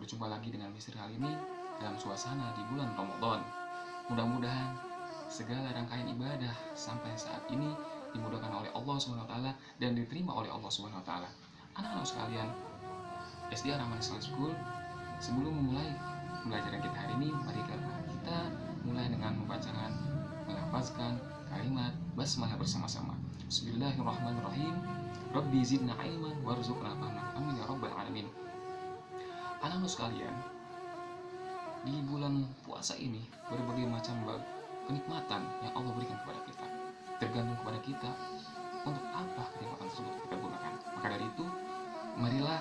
Berjumpa lagi dengan misteri kali ini dalam suasana di bulan Ramadan. Mudah-mudahan segala rangkaian ibadah sampai saat ini dimudahkan oleh Allah Subhanahu wa taala dan diterima oleh Allah Subhanahu wa taala. Anak-anak sekalian, SD Rahman Islam School, sebelum memulai pembelajaran kita hari ini, mari kita mulai dengan membacakan, melafazkan kalimat basmalah bersama-sama. Bismillahirrahmanirrahim. Rabbi zidna ilman warzuqna fahman. Amin ya rabbal alamin. Anak-anak sekalian, di bulan puasa ini berbagai macam kenikmatan yang Allah berikan kepada kita. Tergantung kepada kita untuk apa kenikmatan tersebut kita gunakan. Maka dari itu, marilah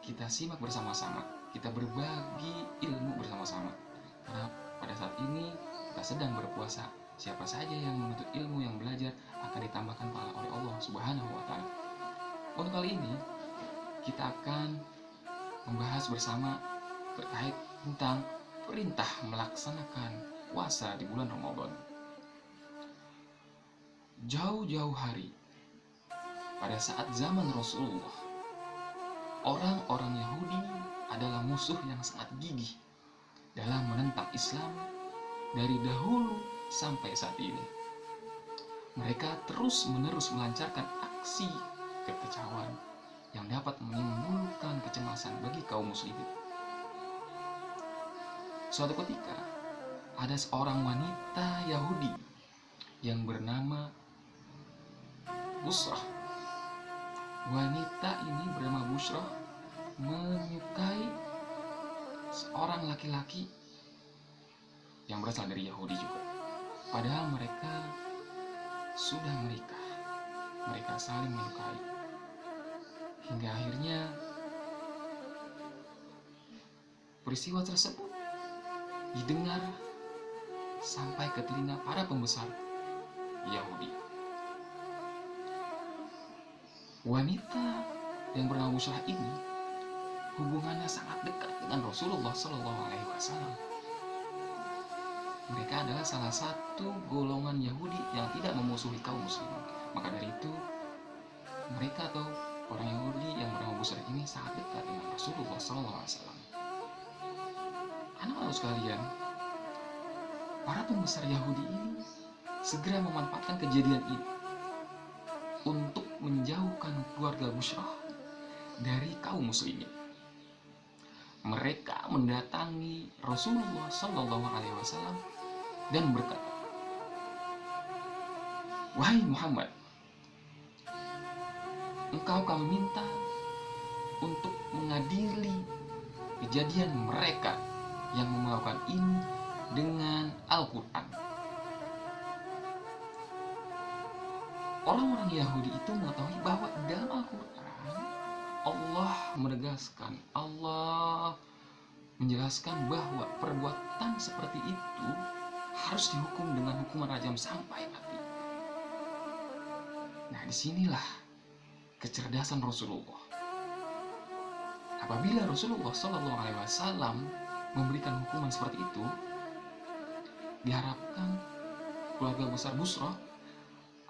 kita simak bersama-sama, kita berbagi ilmu bersama-sama. Karena pada saat ini kita sedang berpuasa. Siapa saja yang menuntut ilmu, yang belajar, akan ditambahkan pahala oleh Allah Subhanahu wa taala. Untuk kali ini kita akan membahas bersama terkait tentang perintah melaksanakan puasa di bulan Ramadan. Jauh-jauh hari, pada saat zaman Rasulullah, orang-orang Yahudi adalah musuh yang sangat gigih dalam menentang Islam dari dahulu sampai saat ini. Mereka terus-menerus melancarkan aksi kekacauan yang dapat menimbulkan kecemasan bagi kaum muslimin. Suatu ketika, ada seorang wanita Yahudi yang bernama Busrah. Wanita ini bernama Busrah menyukai seorang laki-laki yang berasal dari Yahudi juga. Padahal mereka sudah menikah. Mereka saling menyukai. Hingga akhirnya peristiwa tersebut didengar sampai ke telinga para pembesar Yahudi. Wanita yang bernama Busrah ini hubungannya sangat dekat dengan Rasulullah Shallallahu Alaihi Wasallam. Mereka adalah salah satu golongan Yahudi yang tidak memusuhi kaum muslimin. Maka dari itu, mereka atau orang Yahudi yang bernama Busrah ini sangat dekat dengan Rasulullah SAW. Anak-anak sekalian, para pembesar Yahudi ini segera memanfaatkan kejadian ini untuk menjauhkan keluarga Busrah dari kaum muslimin. Mereka mendatangi Rasulullah SAW dan berkata, "Wahai Muhammad, engkau kami minta untuk mengadili kejadian mereka yang melakukan ini dengan Al-Quran." Orang-orang Yahudi itu mengetahui bahwa dalam Al-Quran Allah menegaskan, Allah menjelaskan bahwa perbuatan seperti itu harus dihukum dengan hukuman rajam sampai mati. Nah, disinilah kecerdasan Rasulullah. Apabila Rasulullah Shallallahu Alaihi Wasallam memberikan hukuman seperti itu, diharapkan keluarga besar Busrah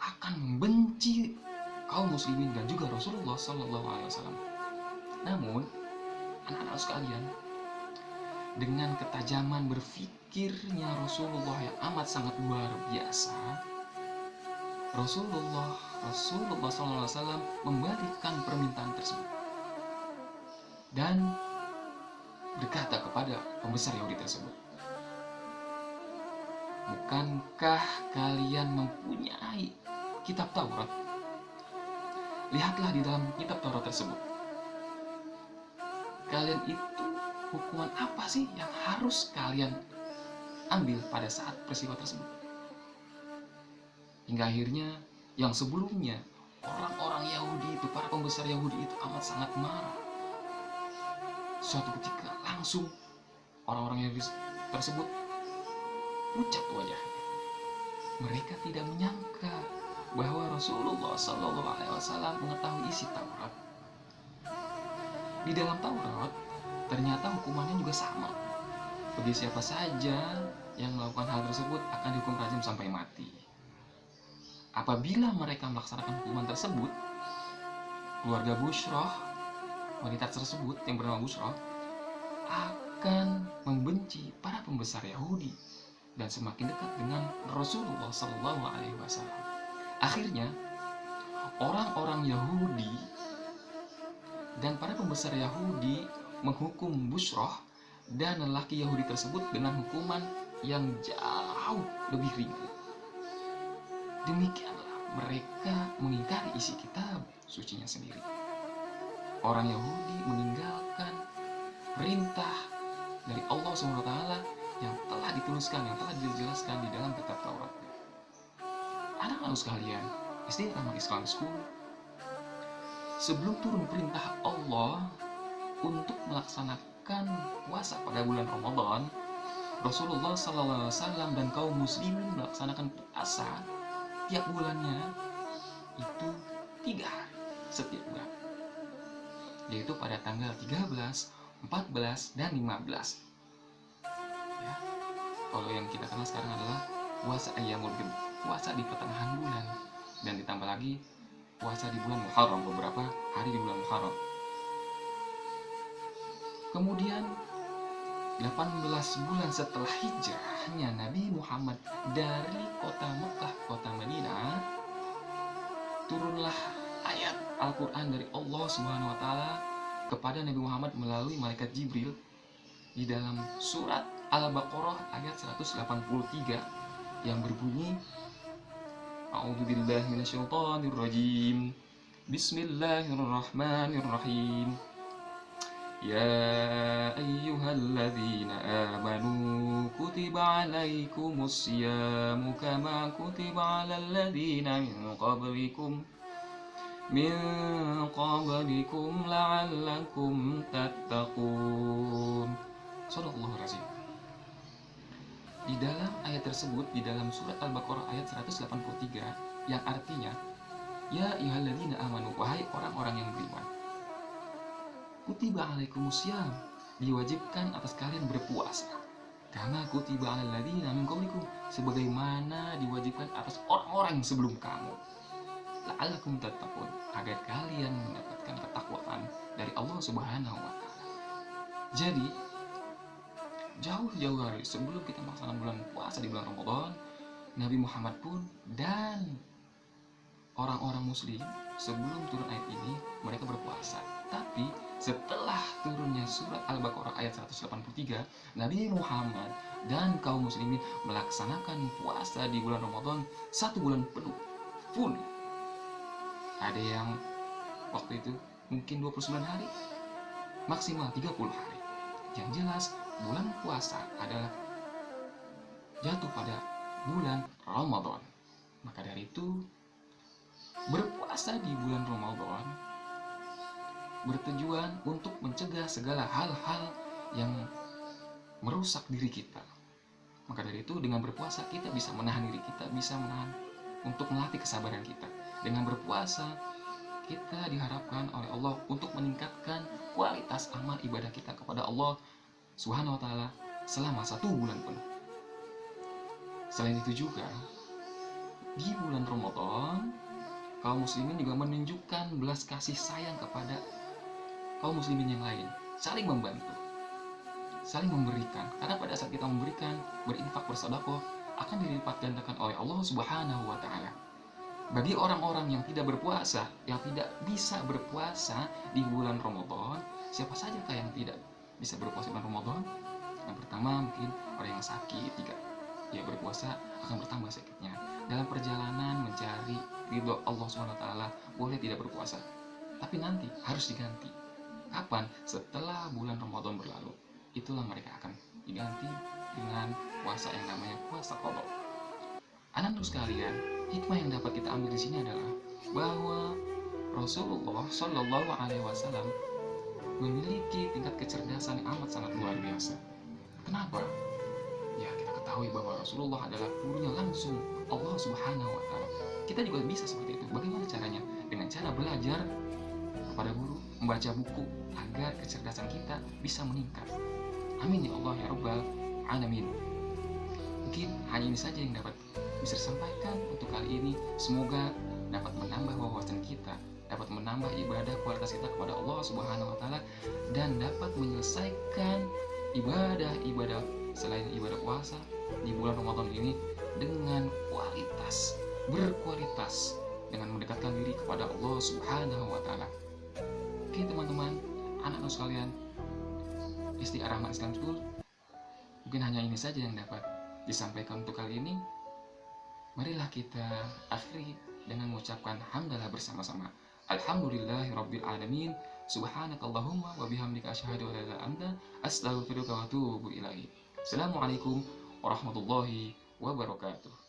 akan membenci kaum muslimin dan juga Rasulullah Shallallahu Alaihi Wasallam. Namun, anak-anak sekalian, dengan ketajaman berfikirnya Rasulullah yang amat sangat luar biasa, Rasulullah SAW membalikkan permintaan tersebut dan berkata kepada pembesar Yahudi tersebut, "Bukankah kalian mempunyai kitab Taurat? Lihatlah di dalam kitab Taurat tersebut. Kalian itu hukuman apa sih yang harus kalian ambil pada saat peristiwa tersebut?" Hingga akhirnya yang sebelumnya orang-orang Yahudi itu, para pembesar Yahudi itu amat sangat marah. Suatu ketika langsung orang-orang Yahudi tersebut pucat wajahnya. Mereka tidak menyangka bahwa Rasulullah Shallallahu Alaihi Wasallam mengetahui isi Taurat. Di dalam Taurat ternyata hukumannya juga sama. Bagi siapa saja yang melakukan hal tersebut akan dihukum rajam sampai mati. Apabila mereka melaksanakan hukuman tersebut, keluarga Busrah, wanita tersebut yang bernama Busrah, akan membenci para pembesar Yahudi dan semakin dekat dengan Rasulullah Shallallahu Alaihi Wasallam. Akhirnya orang-orang Yahudi dan para pembesar Yahudi menghukum Busroh dan lelaki Yahudi tersebut dengan hukuman yang jauh lebih ringan. Demikianlah mereka mengingkari isi kitab sucinya sendiri. Orang Yahudi meninggalkan perintah dari Allah SWT yang telah dituliskan, yang telah dijelaskan di dalam kitab Taurat. Anak-anak sekalian, SD Rahmat Islam School, sebelum turun perintah Allah untuk melaksanakan puasa pada bulan Ramadan, Rasulullah SAW dan kaum muslimin melaksanakan puasa tiap bulannya itu 3 hari setiap bulan, yaitu pada tanggal 13, 14, dan 15. Ya, kalau yang kita kenal sekarang adalah puasa Ayyamul Bid, puasa di pertengahan bulan, dan ditambah lagi puasa di bulan Muharram, beberapa hari di bulan Muharram. Kemudian 18 bulan setelah hijrahnya Nabi Muhammad dari kota Mekah, kota Madinah, turunlah ayat Al-Quran dari Allah Subhanahu wa Ta'ala kepada Nabi Muhammad melalui malaikat Jibril di dalam surat Al-Baqarah ayat 183 yang berbunyi, A'udzubillahi minasyaitonirrajim. Bismillahirrahmanirrahim. Ya ayyuhalladzina amanu kutiba alaikumus siyamu kama kutiba alal ladzina min qablikum la'allakum tattaqun. Shadaqallahul azim. Di dalam ayat tersebut, di dalam surat Al-Baqarah ayat 183 yang artinya, ya ayyuhalladzina amanu, wahai orang-orang yang beriman, kutiba alaikumusiyam, diwajibkan atas kalian berpuasa, karena kutiba alal ladzina min qablikum, sebagaimana diwajibkan atas orang-orang sebelum kamu, la'allakum tattaqun, agar kalian mendapatkan ketakwaan dari Allah Subhanahu wa Ta'ala. Jadi jauh-jauh hari sebelum kita melaksanakan bulan puasa di bulan Ramadan, Nabi Muhammad pun dan orang-orang muslim sebelum turun ayat ini mereka berpuasa. Tapi setelah turunnya surat Al-Baqarah ayat 183, Nabi Muhammad dan kaum muslimin melaksanakan puasa di bulan Ramadan 1 bulan penuh, full. Ada yang waktu itu mungkin 29 hari, maksimal 30 hari. Yang jelas bulan puasa adalah jatuh pada bulan Ramadan. Maka dari itu, berpuasa di bulan Ramadan bertujuan untuk mencegah segala hal-hal yang merusak diri kita. Maka dari itu, dengan berpuasa kita bisa menahan diri kita, bisa menahan untuk melatih kesabaran kita. Dengan berpuasa kita diharapkan oleh Allah untuk meningkatkan kualitas amal ibadah kita kepada Allah Subhanahu wa Ta'ala selama 1 bulan penuh. Selain itu juga, di bulan Ramadan kaum muslimin juga menunjukkan belas kasih sayang kepada kaum muslimin yang lain, saling membantu, saling memberikan. Karena pada saat kita memberikan, berinfak, bersedekah, akan dilipat gandakan oleh Allah Subhanahu wa Ta'ala. Bagi orang-orang yang tidak berpuasa, yang tidak bisa berpuasa di bulan Ramadan, siapa saja yang tidak bisa berpuasa di bulan Ramadan? Yang pertama mungkin orang yang sakit, dia berpuasa akan bertambah sakitnya. Dalam perjalanan mencari ridho Allah SWT boleh tidak berpuasa, tapi nanti harus diganti. Kapan? Setelah bulan Ramadan berlalu. Itulah mereka akan diganti dengan puasa yang namanya puasa qadha. Anak-anak sekalian, hikmah yang dapat kita ambil di sini adalah bahwa Rasulullah Shallallahu Alaihi Wasallam memiliki tingkat kecerdasan yang amat sangat luar biasa. Kenapa? Ya, kita ketahui bahwa Rasulullah adalah gurunya langsung Allah Subhanahu wa Ta'ala. Kita juga bisa seperti itu. Bagaimana caranya? Dengan cara belajar kepada guru, membaca buku agar kecerdasan kita bisa meningkat. Amin ya Allah ya Rabbal Alamin. Mungkin hanya ini saja yang dapat bisa disampaikan untuk kali ini. Semoga dapat menambah wawasan kita dapat menambah ibadah kualitas kita kepada Allah Subhanahu wa taala, dan dapat menyelesaikan ibadah-ibadah selain ibadah puasa di bulan Ramadan ini dengan berkualitas, dengan mendekatkan diri kepada Allah Subhanahu wa taala. Oke teman-teman, anak-anak sekalian, Istiqah Rahmat Islam School, mungkin hanya ini saja yang dapat disampaikan untuk kali ini. Marilah kita akhiri dengan mengucapkan hamdalah bersama-sama. Alhamdulillahirabbil alamin. Subhanakallahumma wa bihamdika asyhadu an la ilaha illa anta astaghfiruka wa atubu ilaik. Assalamualaikum warahmatullahi wabarakatuh.